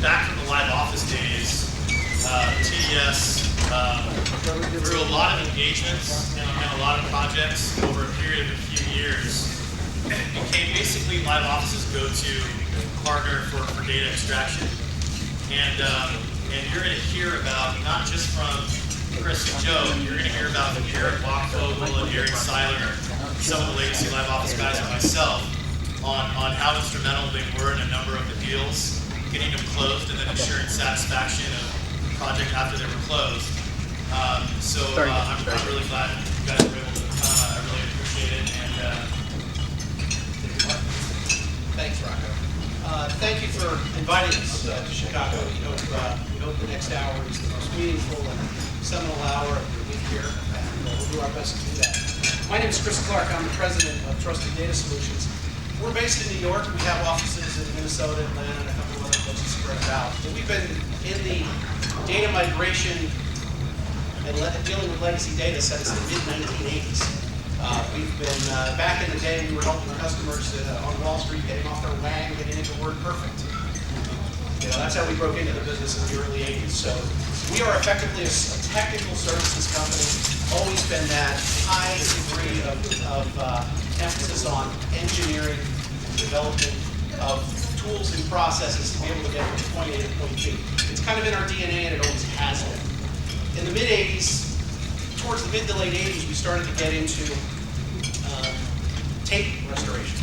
Back from the live office days, TDS through a lot of engagements and a lot of projects over a period of a few years, became basically live office's go-to partner for data extraction. And you're going to hear about, not just from Chris and Joe, you're going to hear about Eric Wachvogel and Eric Seiler, some of the legacy live office guys and myself, on how instrumental they were in a number of the deals, getting them closed and then ensuring satisfaction of the project after they were closed. I'm really glad you guys were able to come. I really appreciate it. And thanks, Rocco. Thank you for inviting us to Chicago. We hope the next hour is the most meaningful and seminal hour of your week here, and we'll do our best to do that. My name is Chris Clark. I'm the president of Trusted Data Solutions. We're based in New York. We have offices in Minnesota, Atlanta, and a couple of other places spread out. But we've been in the data migration and dealing with legacy data since the mid-1980s. We've been, back in the day, we were helping customers on Wall Street getting off their wagon, getting into WordPerfect. That's how we broke into the business in the early 80s. So we are effectively a technical services company, always been that high degree of emphasis on engineering, development of tools and processes to be able to get from point A to point B. It's kind of in our DNA, and it always has been. In the mid-'80s, towards the mid to late 80s, we started to get into tape restoration,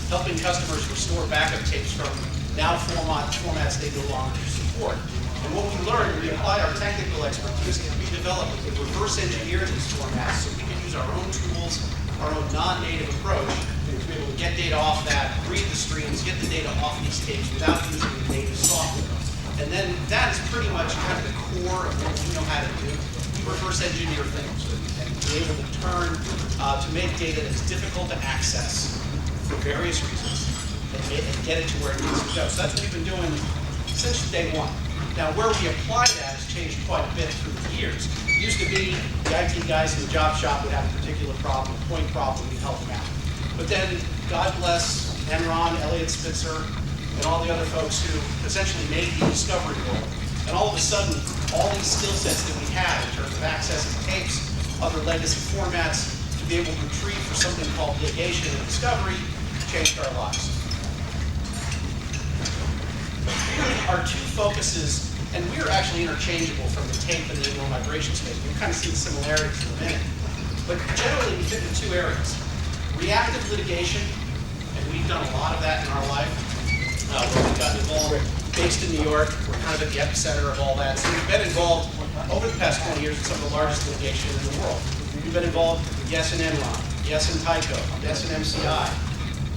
helping customers restore backup tapes from now formats they no longer support. And what we learned, we applied our technical expertise, and we developed, we reverse engineered these formats so we can use our own tools, our own non-native approach to be able to get data off that, read the streams, get the data off these tapes without using the native software. And then that is pretty much kind of the core of what we know how to do. We reverse engineer things and be able to turn, to make data that's difficult to access for various reasons and get it to where it needs to go. So that's what we've been doing since day one. Now, where we apply that has changed quite a bit through the years. It used to be the IT guys in the job shop would have a particular problem, a point problem, we'd help them out. But then, God bless Enron, Elliot Spitzer, and all the other folks who essentially made the discovery world. And all of a sudden, all these skill sets that we have in terms of accessing tapes, other legacy formats, to be able to retrieve for something called litigation and discovery, changed our lives. Our two focuses, and we're actually interchangeable from the tape and the email migration space. We've kind of seen similarities in a minute. But generally, we fit in two areas. Reactive litigation, and we've done a lot of that in our life. Where we've gotten involved, based in New York, we're kind of at the epicenter of all that. So we've been involved over the past 20 years in some of the largest litigation in the world. We've been involved with Yes and Enron, Yes and Tyco, Yes and MCI.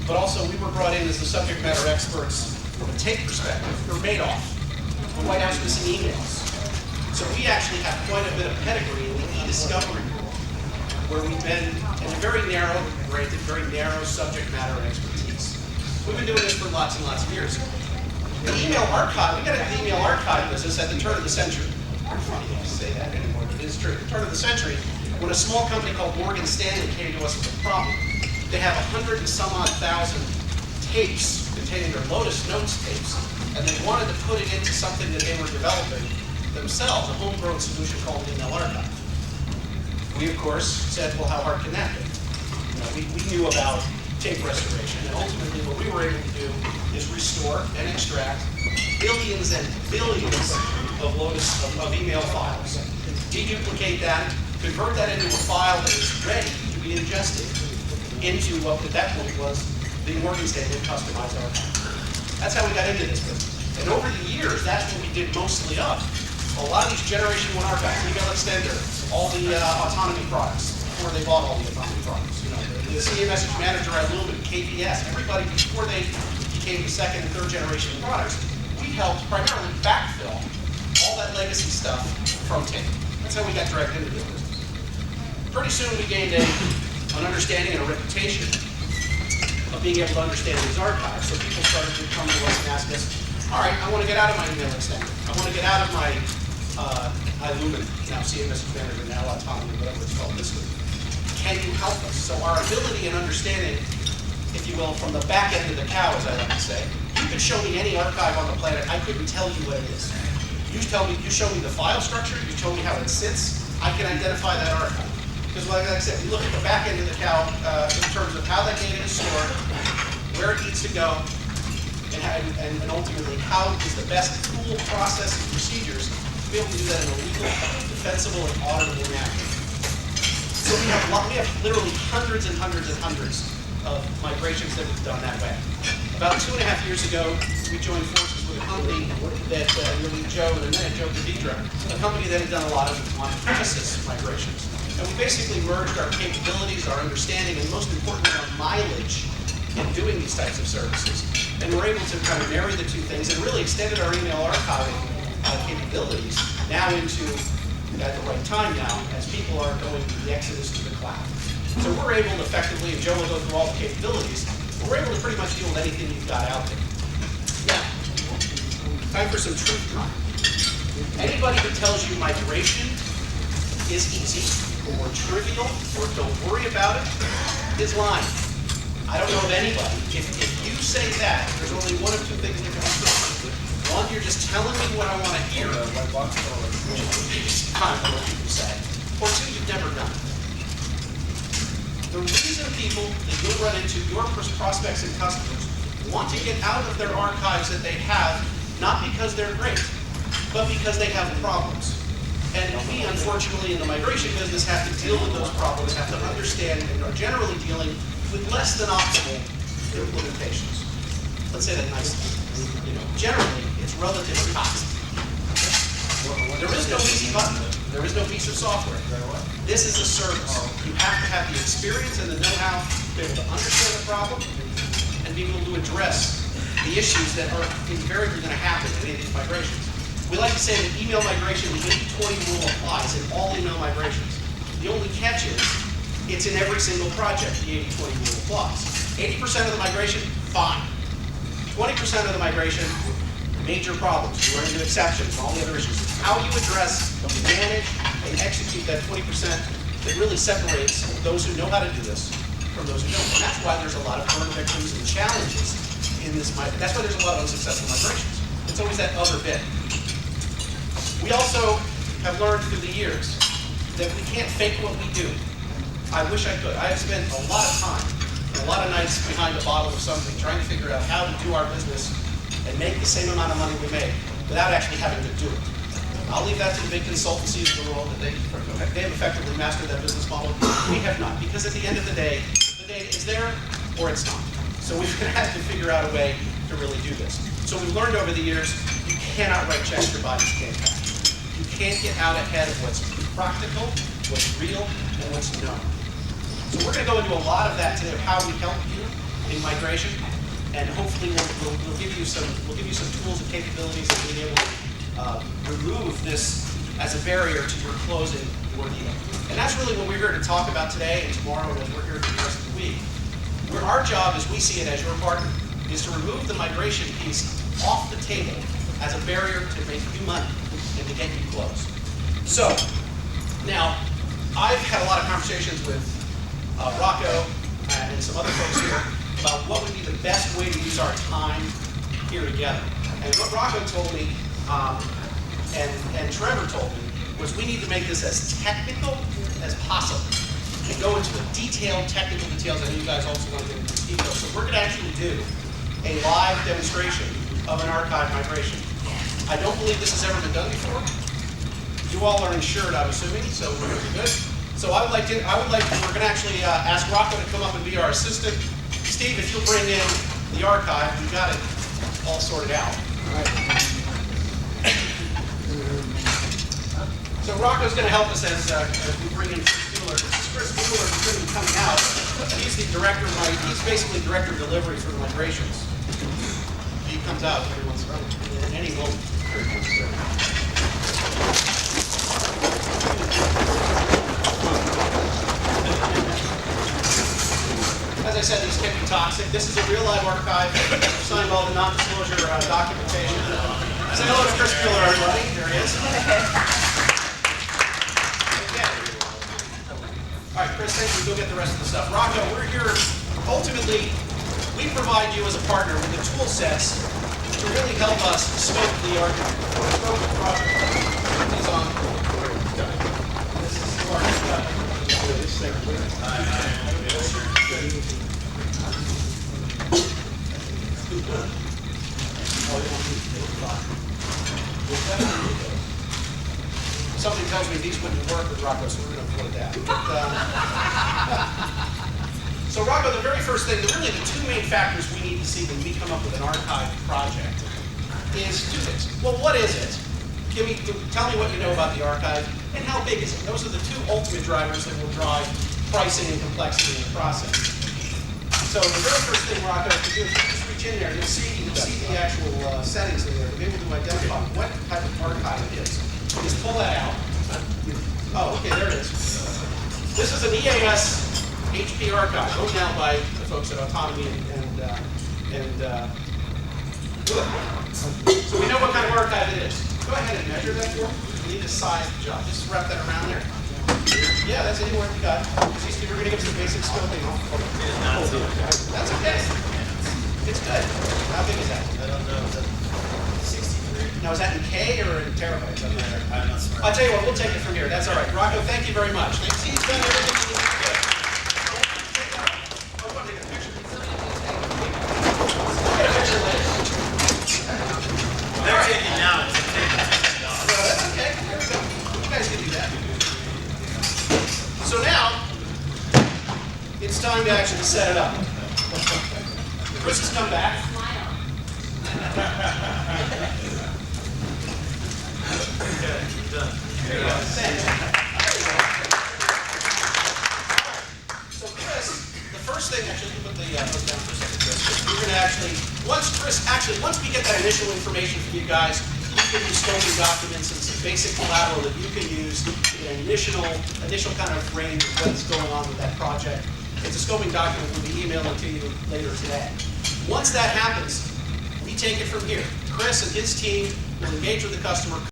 But also we were brought in as the subject matter experts from a tape perspective for Madoff, the White House missing emails. So we actually have quite a bit of pedigree in the e-discovery world, where we've been in a very narrow subject matter expertise. We've been doing this for lots and lots of years. The email archive, we got into the email archive business at the turn of the century. It's funny to say that anymore, but it is true. At the turn of the century, when a small company called Morgan Stanley came to us with a problem, they have 100 and some odd thousand tapes containing their Lotus Notes tapes, and they wanted to put it into something that they were developing themselves, a homegrown solution called an email archive. We, of course, said, well, how hard can that be? We knew about tape restoration, and ultimately what we were able to do is restore and extract billions and billions of email files, deduplicate that, convert that into a file that is ready to be ingested into what at that point was the Morgan Stanley customized archive. That's how we got into this business. And over the years, that's what we did mostly of. A lot of these Generation 1 archives, Email Extender, all the autonomy products, before they bought all the autonomy products. The CA Message Manager at Lumen, KPS, everybody before they became the second and third generation products, we helped primarily backfill all that legacy stuff from tape. That's how we got dragged into this business. Pretty soon we gained an understanding and a reputation of being able to understand these archives. So people started to come to us and ask us, all right, I want to get out of my email extender. I want to get out of my Lumen, now CA Message Manager, now autonomy, whatever it's called this week. Can you help us? So our ability and understanding, if you will, from the back end of the cow, as I like to say, you could show me any archive on the planet, I couldn't tell you what it is. You show me the file structure, you show me how it sits, I can identify that archive. Because like I said, we look at the back end of the cow in terms of how that data is stored, where it needs to go, and ultimately how is the best tool, process, and procedures to be able to do that in a legal, defensible, and auditable manner. So we have literally hundreds and hundreds and hundreds of migrations that we've done that way. About 2.5 years ago, we joined forces with a company that you'll meet Joe in a minute, Joe Davidra, a company that had done a lot of on-premises migrations. And we basically merged our capabilities, our understanding, and most importantly, our mileage in doing these types of services. And we're able to kind of marry the two things and really extended our email archiving capabilities now into, at the right time now, as people are going through the exodus to the cloud. So we're able to effectively, and Joe will go through all the capabilities, but we're able to pretty much deal with anything you've got out there. Now, time for some truth time. Anybody who tells you migration is easy, or trivial, or don't worry about it, is lying. I don't know of anybody. If you say that, there's only one of two things that can be true. One, you're just telling me what I want to hear, which is the biggest time for what people say. Or two, you've never done it. The reason people that you'll run into, your prospects and customers, want to get out of their archives that they have, not because they're great, but because they have problems. And we, unfortunately, in the migration business, have to deal with those problems, have to understand, and are generally dealing with less than optimal implementations. Let's say that nicely. Generally, it's relatively toxic. There is no easy button. There is no piece of software. This is a service. You have to have the experience and the know-how to be able to understand the problem and be able to address the issues that are invariably going to happen in any of these migrations. We like to say that email migration, the 80-20 rule applies in all email migrations. The only catch is, it's in every single project the 80-20 rule applies. 80% of the migration, fine. 20% of the migration, major problems. You run into exceptions and all the other issues. It's how you address, manage, and execute that 20% that really separates those who know how to do this from those who don't. And that's why there's a lot of burn victims and challenges in this. That's why there's a lot of unsuccessful migrations. It's always that other bit. We also have learned through the years that we can't fake what we do. I wish I could. I have spent a lot of time and a lot of nights behind a bottle of something trying to figure out how to do our business and make the same amount of money we make without actually having to do it. I'll leave that to the big consultancies of the world that they have effectively mastered that business model. We have not, because at the end of the data is there or it's not. So we've had to figure out a way to really do this. So we've learned over the years, you cannot write checks your bodies can't cash. You can't get out ahead of what's practical, what's real, and what's known. So we're going to go into a lot of that today of how we help you in migration, and hopefully we'll give you some tools and capabilities of being able to remove this as a barrier to your closing your deal. And that's really what we're here to talk about today and tomorrow, and as we're here for the rest of the week. Where our job, as we see it as your partner, is to remove the migration piece off the table as a barrier to make you money and to get you closed. So, now, I've had a lot of conversations with Rocco and some other folks here about what would be the best way to use our time here together. And what Rocco told me, and Trevor told me, was we need to make this as technical as possible and go into the detailed technical details. I know you guys also want to get into details. So we're going to actually do a live demonstration of an archive migration. I don't believe this has ever been done before. You all are insured, I'm assuming, so we're going to be good. So we're going to actually ask Rocco to come up and be our assistant. Steve, if you'll bring in the archive, we've got it all sorted out. All right. So Rocco's going to help us as we bring in Chris Bueller. This is Chris Bueller who's going to be coming out. He's the director of he's basically director of delivery for the migrations. He comes out every once in a while, in any moment. As I said, these can be toxic. This is a real live archive. We've signed all the non-disclosure documentation. Say hello to Chris Bueller, everybody. There he is. All right, Chris, thank you. Go get the rest of the stuff. Rocco, we're here. Ultimately, we provide you as a partner with the tool sets to really help us scope the argument. Scope the project. He's on. This is the architect. Something tells me these wouldn't work with Rocco, so we're going to avoid that. So Rocco, the very first thing, really the two main factors we need to see when we come up with an archive project is two things. Well, what is it? Tell me what you know about the archive, and how big is it? Those are the two ultimate drivers that will drive pricing and complexity in the process. So the very first thing, Rocco, if you just reach in there, you'll see the actual settings in there to be able to identify what type of archive it is. Just pull that out. Oh, okay, there it is. This is an EAS HP archive, owned now by the folks at Autonomy good. So we know what kind of archive it is. Go ahead and measure that for me. We need to size the job. Just wrap that around there. Yeah, that's anywhere you got. See, Steve, we're going to give some basic scoping. That's okay. It's good. How big is that? I don't know. 63. Now, is that in K or in terabytes? I'm not smart. I'll tell you what, we'll take it from here. That's all right. Rocco, thank you very much. He's done everything he needs to do. I want to take a picture. Get a picture later. They're taking now. It's No, that's okay. Here we go. You guys can do that. So now, it's time to actually set it up. Chris has come back. Okay, done. There you go. Thanks. So Chris, the first thing, actually, put the note down for a second, Chris. We're going to once we get that initial information from you guys, we can use scoping documents and some basic collateral that you can use to get an initial kind of range of what's going on with that project. It's a scoping document we'll be emailing to you later today. Once that happens, we take it from here. Chris and his team will engage with the customer.